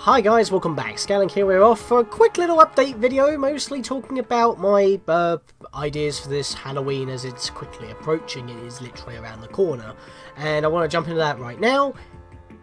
Hi guys, welcome back. Scatlink here. We're off for a quick little update video, mostly talking about my ideas for this Halloween as it's quickly approaching. It is literally around the corner, and I want to jump into that right now.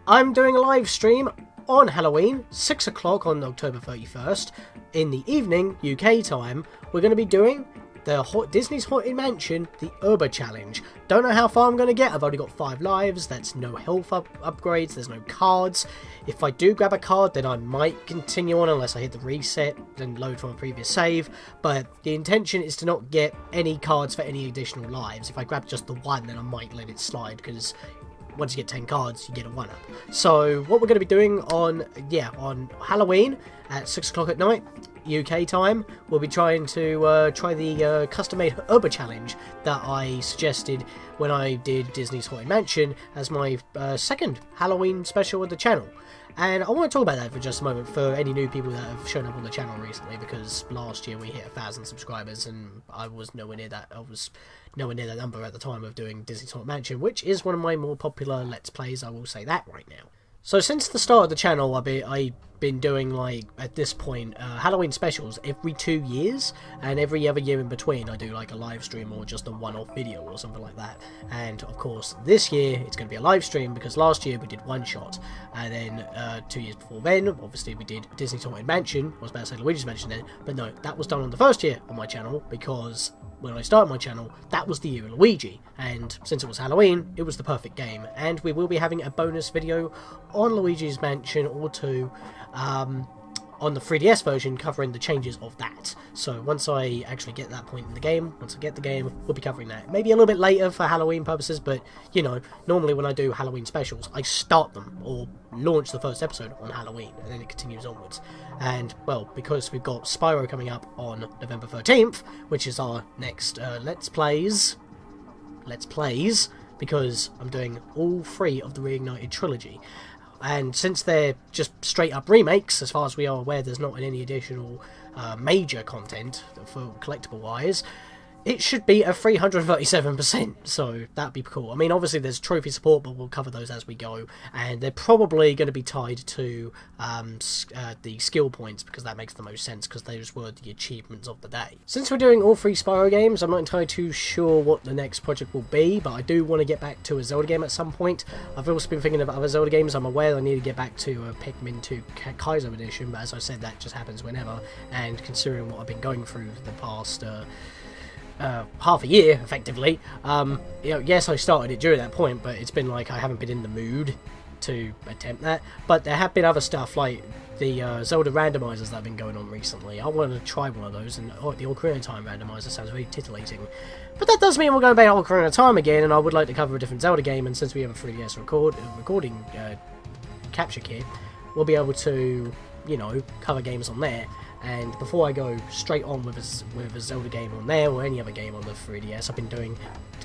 I'm doing a live stream on Halloween, 6 o'clock on October 31st, in the evening, UK time. We're going to be doing the Disney's Haunted Mansion, the Uber Challenge. Don't know how far I'm going to get. I've only got 5 lives. That's no health upgrades. There's no cards. If I do grab a card, then I might continue on unless I hit the reset and load from a previous save. But the intention is to not get any cards for any additional lives. If I grab just the one, then I might let it slide, because once you get 10 cards, you get a 1-up. So what we're going to be doing on Halloween at 6 o'clock at night, UK time, we'll be trying to try the custom-made Uber Challenge that I suggested when I did Disney's Haunted Mansion as my second Halloween special on the channel. And I want to talk about that for just a moment for any new people that have shown up on the channel recently, because last year we hit 1,000 subscribers and I was nowhere near that. I was nowhere near that number at the time of doing Disney's Haunted Mansion, which is one of my more popular Let's Plays, I will say that right now. So since the start of the channel, I've been doing, like, at this point, Halloween specials every 2 years, and every other year in between I do like a live stream or just a one-off video or something like that. And of course this year it's going to be a live stream, because last year we did one shot, and then 2 years before then obviously we did Disney's Haunted Mansion. I was about to say Luigi's Mansion then, but no, that was done on the first year on my channel, because when I started my channel, that was the year of Luigi, and since it was Halloween, it was the perfect game. And we will be having a bonus video on Luigi's Mansion or two on the 3DS version, covering the changes of that. So once I actually get that point in the game, once I get the game, we'll be covering that. Maybe a little bit later for Halloween purposes, but you know, normally when I do Halloween specials, I start them or launch the first episode on Halloween, and then it continues onwards. And well, because we've got Spyro coming up on November 13th, which is our next Let's Plays, because I'm doing all 3 of the Reignited Trilogy. And since they're just straight up remakes, as far as we are aware, there's not any additional major content for collectible wise, it should be a 337%, so that'd be cool. I mean, obviously there's trophy support, but we'll cover those as we go, and they're probably going to be tied to the skill points, because that makes the most sense, because those were the achievements of the day. Since we're doing all 3 Spyro games, I'm not entirely too sure what the next project will be, but I do want to get back to a Zelda game at some point. I've also been thinking of other Zelda games. I'm aware I need to get back to a Pikmin 2 Kaizo Edition, but as I said, that just happens whenever, and considering what I've been going through the past half a year, effectively, you know, yes, I started it during that point, but it's been like I haven't been in the mood to attempt that. But there have been other stuff, like the Zelda randomizers that have been going on recently. I want to try one of those, and the Ocarina of Time randomizer sounds very titillating. But that does mean we're going to be Ocarina of Time again, and I would like to cover a different Zelda game, and since we have a 3DS recording capture kit, we'll be able to, you know, cover games on there. And before I go straight on with a Zelda game on there, or any other game on the 3DS, I've been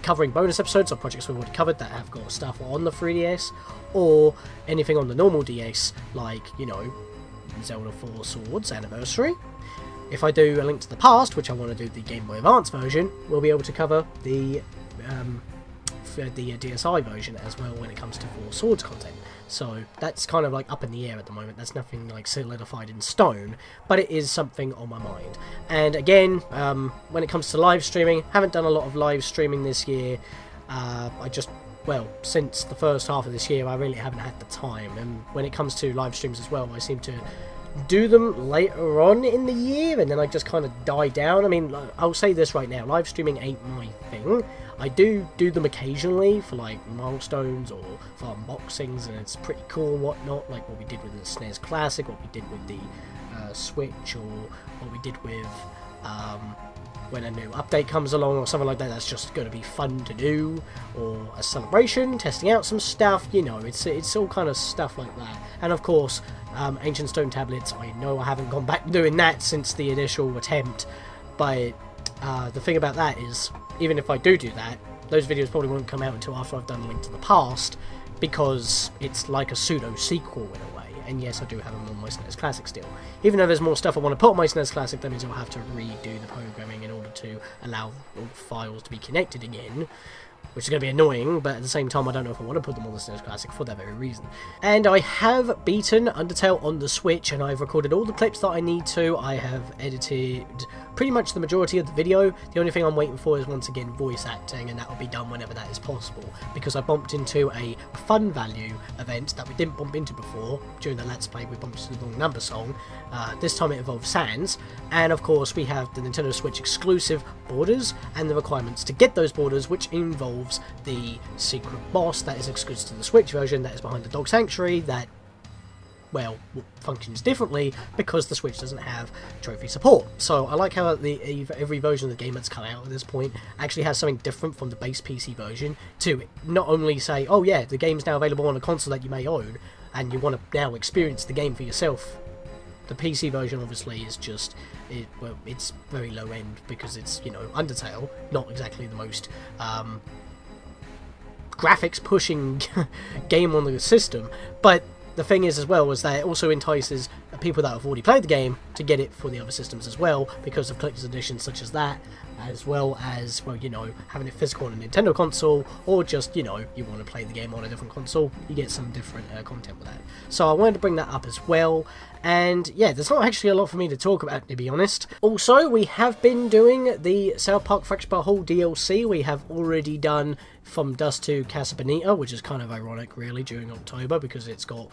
covering bonus episodes of projects we've already covered that have got stuff on the 3DS, or anything on the normal DS, like, you know, Zelda 4 Swords Anniversary. If I do A Link to the Past, which I want to do the Game Boy Advance version, we'll be able to cover the DSi version as well when it comes to 4 Swords content. So that's kind of like up in the air at the moment. That's nothing like solidified in stone, but it is something on my mind. And again, when it comes to live streaming, haven't done a lot of live streaming this year. Well, since the first half of this year, I really haven't had the time. And when it comes to live streams as well, I seem to do them later on in the year, and then I just kind of die down. I mean, I'll say this right now, live streaming ain't my thing. I do them occasionally for like milestones or for unboxings, and it's pretty cool and whatnot, like what we did with the SNES Classic, what we did with the Switch, or what we did with when a new update comes along or something like that. That's just going to be fun to do, or a celebration, testing out some stuff, you know, it's all kind of stuff like that. And of course, Ancient Stone Tablets, I know I haven't gone back to doing that since the initial attempt, but the thing about that is, even if I do that, those videos probably won't come out until after I've done Link to the Past, because it's like a pseudo-sequel in a way. And yes, I do have them on my SNES Classic still. Even though there's more stuff I want to put on my SNES Classic, that means I'll have to redo the programming in order to allow all the files to be connected again. which is going to be annoying, but at the same time I don't know if I want to put them on the SNES Classic for that very reason. And I have beaten Undertale on the Switch, and I've recorded all the clips that I need to. I have edited pretty much the majority of the video. The only thing I'm waiting for is once again voice acting, and that will be done whenever that is possible, because I bumped into a fun value event that we didn't bump into before. During the Let's Play we bumped into the wrong number song. This time it involved Sans, and of course we have the Nintendo Switch exclusive borders and the requirements to get those borders, which involves the secret boss that is exclusive to the Switch version, that is behind the Dog Sanctuary, that, well, functions differently because the Switch doesn't have trophy support. So I like how every version of the game that's come out at this point actually has something different from the base PC version, to not only say, oh yeah, the game's now available on a console that you may own, and you want to now experience the game for yourself. The PC version obviously is just, well, it's very low end because it's, you know, Undertale, not exactly the most graphics pushing game on the system, but the thing is as well is that it also entices people that have already played the game to get it for the other systems as well, because of collector's editions such as that, as well as, well, you know, having it physical on a Nintendo console, or just, you know, you want to play the game on a different console, you get some different content with that. So I wanted to bring that up as well. And yeah, there's not actually a lot for me to talk about, to be honest. Also, we have been doing the South Park Fractured But Whole DLC. We have already done From Dust to Casa Bonita, which is kind of ironic, really, during October, because it's got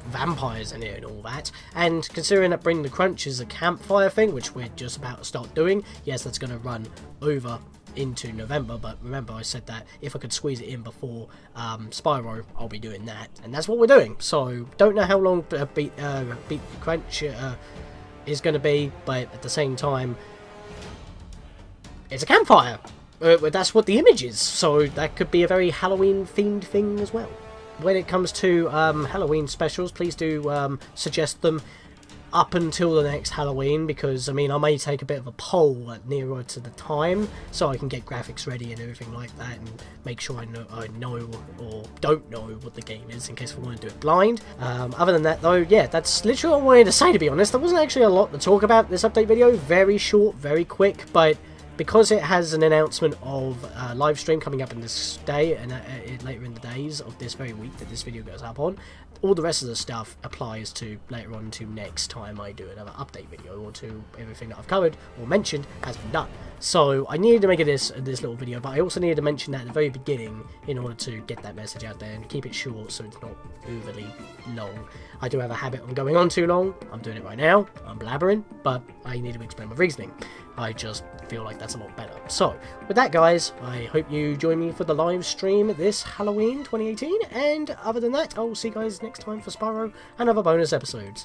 vampires in it and all that. And considering that Bring the Crunch is a campfire thing, which we're just about to start doing, yes, that's going to run over into November, but remember I said that if I could squeeze it in before Spyro, I'll be doing that, and that's what we're doing. So don't know how long Beat the Crunch is going to be, but at the same time it's a campfire. That's what the image is, so that could be a very Halloween themed thing as well. When it comes to Halloween specials, please do suggest them up until the next Halloween, because I mean I may take a bit of a poll nearer to the time so I can get graphics ready and everything like that, and make sure I know or don't know what the game is, in case I want to do it blind. Other than that though, yeah, that's literally all I wanted to say, to be honest. There wasn't actually a lot to talk about this update video. Very short, very quick, but because it has an announcement of live stream coming up in this day and later in the days of this very week that this video goes up on, all the rest of the stuff applies to later on to next time I do another update video, or to everything that I've covered or mentioned has been done. So I needed to make this little video, but I also needed to mention that at the very beginning in order to get that message out there and keep it short so it's not overly long. I do have a habit of going on too long. I'm doing it right now. I'm blabbering, but I need to explain my reasoning. I just feel like that's a lot better. So, with that guys, I hope you join me for the live stream this Halloween 2018, and other than that, I will see you guys next time for Spyro and other bonus episodes.